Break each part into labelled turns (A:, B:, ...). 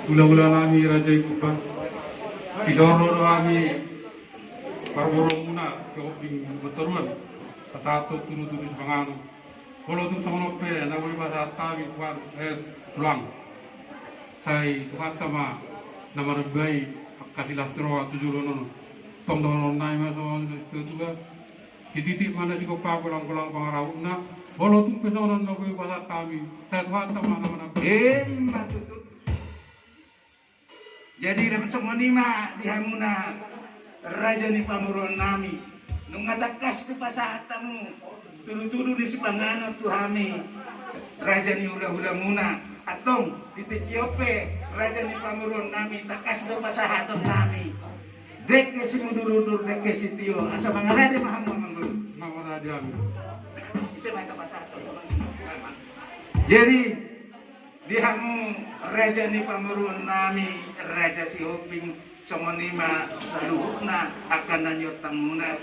A: Ula-ula nami raja ikupa. Isoro nami parborong muna keoping beteruan. Satu tunu-tunu sebanganu. Kalau tu sama lope, nawi bahasa tawi tuan pulang. Saya tuan sama nama rebai kasih lastro tujuh lono. Tom dono nai masuk itu juga. Di titik mana sih kau pulang-pulang pengarau na. Kalau tu pesanan nawi bahasa tawi. Saya tuan sama nama.
B: Matutut. Jadi dapat semua nima di hamuna raja ni pamuron nami. Nung ngatakas ti pasahatamu. Tulu-tulu ni si pangano tuhami. Raja ni hula-hula muna. Atong titik yope raja ni pamuron nami. Takas do pasahaton nami. Deke si mudur-udur deke si tiyo. Asa mga raja mahamu manggul.
A: Nama raja.
B: Bisa baca pasahaton. Jadi dihamu raja ni pamuron nami. Raja si hoping somonima laluhukna akan nanyotang muna.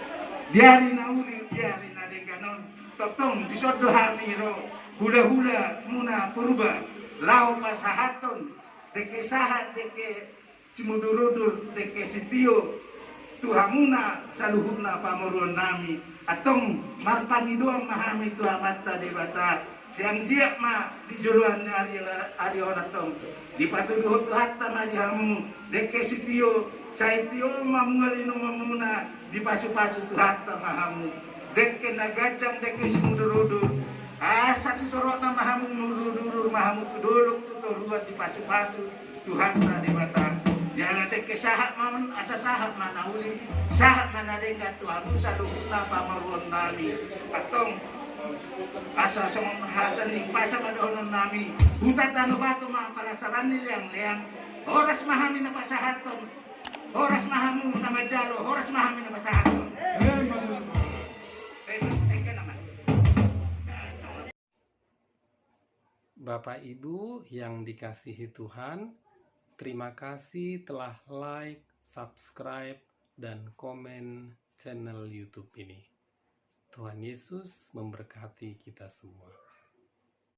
B: Diari na uli, diari na dengganon. Totong disodo hamiro hula-hula muna purba. Lau pasahaton deke sahat deke simudurudur deke sitio tuhamuna saluhukna pamuron nami. Atong marpani doang mahami tuhamata debata. Siang dia ma di juluan Ariona tong di patuduh hatta ma dihamu deke sitio saitio mamungalino mamuna di pasu-pasu tu hatta mahamu deke nagajang deke simudurudur asa tutorok na mahamu mudurudur mahamu tuduluk tutoruan di pasu-pasu tu hatta di batang jangan deke sahak man asa sahak mana uli sahak mana dengkat tuhamu saluhukna pamaruan nami atong asa somong hatan ni pasa madonon nami hutatan bato mga palasaran nilang oras mahami na pasahaton oras mahamu na majalo oras mahami na pasahaton
C: Bapak Ibu yang dikasihi Tuhan, terima kasih telah like, subscribe, dan komen channel YouTube ini. Tuhan Yesus memberkati kita semua.